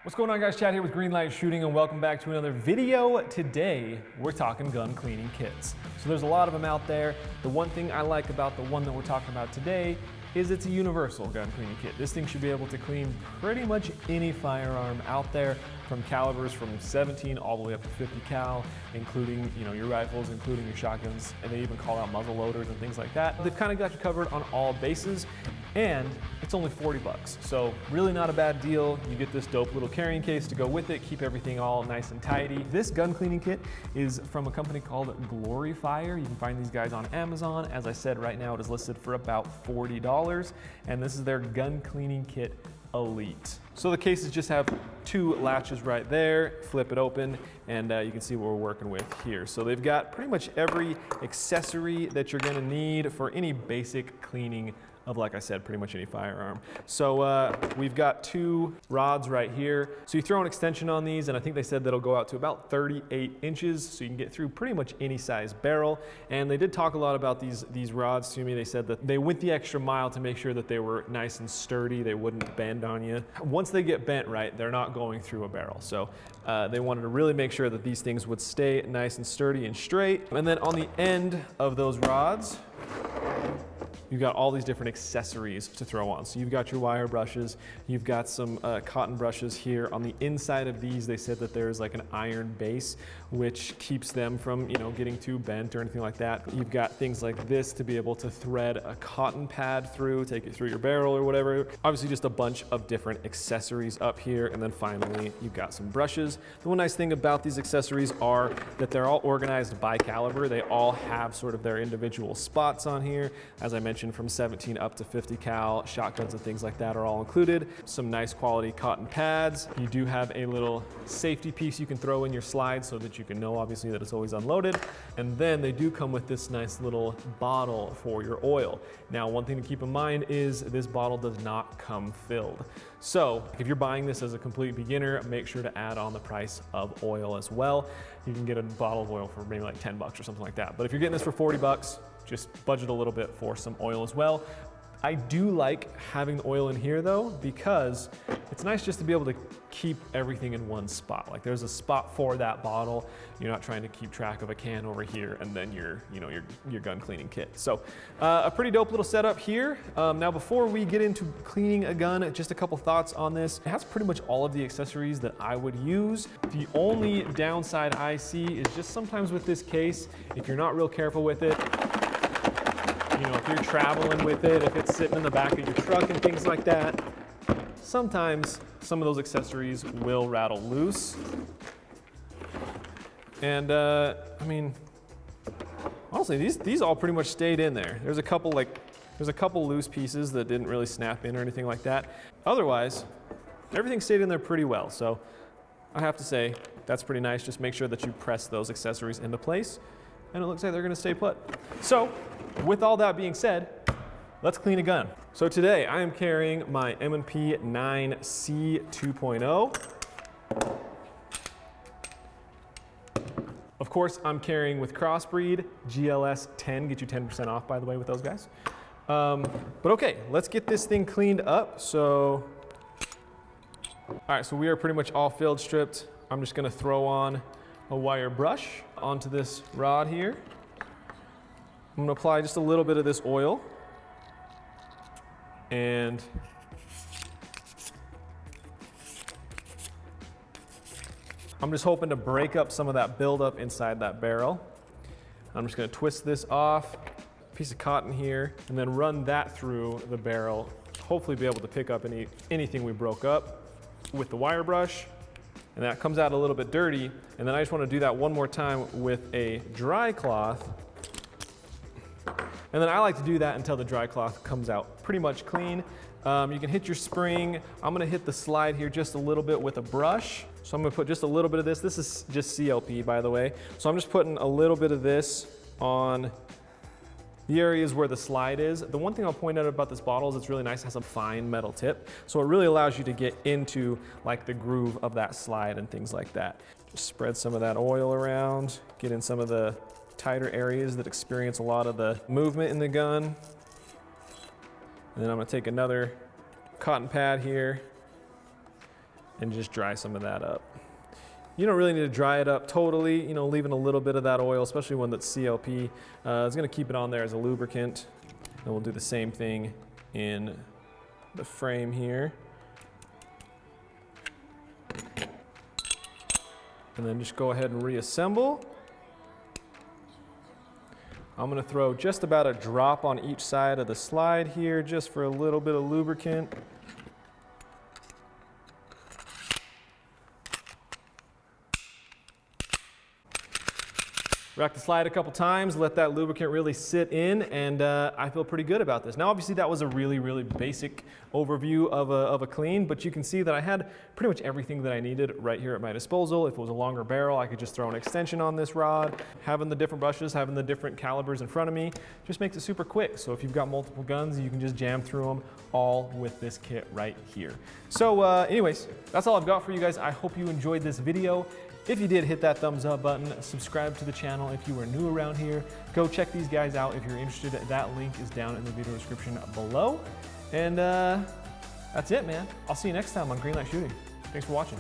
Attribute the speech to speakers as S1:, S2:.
S1: What's going on, guys? Chad here with Greenlight Shooting, and welcome back to another video. Today, we're talking gun cleaning kits. So there's a lot of them out there. The one thing I like about the one that we're talking about today is it's a universal gun cleaning kit. This thing should be able to clean pretty much any firearm out there, from calibers from 17 all the way up to 50 cal, including your rifles, including your shotguns, and they even call out muzzle loaders and things like that. They've kind of got you covered on all bases, and it's only 40 bucks. So really not a bad deal. You get this dope little carrying case to go with it, keep everything all nice and tidy. This gun cleaning kit is from a company called Gloryfire. You can find these guys on Amazon. As I said, right now it is listed for about $40, and this is their gun cleaning kit Elite. So the cases just have two latches right there. Flip it open, and you can see what we're working with here. So they've got pretty much every accessory that you're gonna need for any basic cleaning of, like I said, pretty much any firearm. So we've got two rods right here. So you throw an extension on these, and I think they said that'll go out to about 38 inches, so you can get through pretty much any size barrel. And they did talk a lot about these rods to me. They said that they went the extra mile to make sure that they were nice and sturdy, they wouldn't bend on you. Once they get bent right, they're not going through a barrel. So they wanted to really make sure that these things would stay nice and sturdy and straight. And then on the end of those rods, you've got all these different accessories to throw on. So you've got your wire brushes, you've got some cotton brushes here. On the inside of these, they said that there's like an iron base, which keeps them from getting too bent or anything like that. You've got things like this to be able to thread a cotton pad through, take it through your barrel or whatever. Obviously just a bunch of different accessories up here. And then finally, you've got some brushes. The one nice thing about these accessories are that they're all organized by caliber. They all have sort of their individual spots on here. As I mentioned, from 17 up to 50 cal, shotguns and things like that are all included. Some nice quality cotton pads. You do have a little safety piece you can throw in your slide so that you can know obviously that it's always unloaded. And then they do come with this nice little bottle for your oil. Now, one thing to keep in mind is this bottle does not come filled. So if you're buying this as a complete beginner, make sure to add on the price of oil as well. You can get a bottle of oil for maybe like 10 bucks or something like that. But if you're getting this for 40 bucks, just budget a little bit for some oil as well. I do like having the oil in here though, because it's nice just to be able to keep everything in one spot. Like there's a spot for that bottle. You're not trying to keep track of a can over here and then your gun cleaning kit. So a pretty dope little setup here. Now before we get into cleaning a gun, just a couple thoughts on this. It has pretty much all of the accessories that I would use. The only downside I see is just sometimes with this case, if you're not real careful with it, if you're traveling with it, if it's sitting in the back of your truck and things like that, sometimes some of those accessories will rattle loose. And I mean, honestly, these all pretty much stayed in there. There's a couple loose pieces that didn't really snap in or anything like that. Otherwise, everything stayed in there pretty well. So I have to say, that's pretty nice. Just make sure that you press those accessories into place, and it looks like they're gonna stay put. So, with all that being said, let's clean a gun. So today I am carrying my M&P 9C 2.0. Of course, I'm carrying with Crossbreed GLS 10, get you 10% off, by the way, with those guys. But okay, let's get this thing cleaned up. So, all right, so we are pretty much all field stripped. I'm just gonna throw on a wire brush onto this rod here. I'm gonna apply just a little bit of this oil, and I'm just hoping to break up some of that buildup inside that barrel. I'm just gonna twist this off, piece of cotton here, and then run that through the barrel. Hopefully be able to pick up anything we broke up with the wire brush. And that comes out a little bit dirty. And then I just wanna do that one more time with a dry cloth. And then I like to do that until the dry cloth comes out pretty much clean. You can hit your spring. I'm gonna hit the slide here just a little bit with a brush. So I'm gonna put just a little bit of this. This is just CLP, by the way. So I'm just putting a little bit of this on the areas where the slide is. The one thing I'll point out about this bottle is it's really nice. It has a fine metal tip. So it really allows you to get into like the groove of that slide and things like that. Just spread some of that oil around, get in some of the tighter areas that experience a lot of the movement in the gun. And then I'm gonna take another cotton pad here and just dry some of that up. You don't really need to dry it up totally, you know, leaving a little bit of that oil, especially one that's CLP. It's gonna keep it on there as a lubricant. And we'll do the same thing in the frame here. And then just go ahead and reassemble. I'm gonna throw just about a drop on each side of the slide here, just for a little bit of lubricant. Rack the slide a couple times, let that lubricant really sit in, and I feel pretty good about this. Now obviously that was a really, really basic overview of a clean, but you can see that I had pretty much everything that I needed right here at my disposal. If it was a longer barrel, I could just throw an extension on this rod. Having the different brushes, having the different calibers in front of me, just makes it super quick. So if you've got multiple guns, you can just jam through them all with this kit right here. So anyways, that's all I've got for you guys. I hope you enjoyed this video. If you did, hit that thumbs up button, subscribe to the channel if you are new around here. Go check these guys out if you're interested. That link is down in the video description below. And that's it, man. I'll see you next time on Greenlight Shooting. Thanks for watching.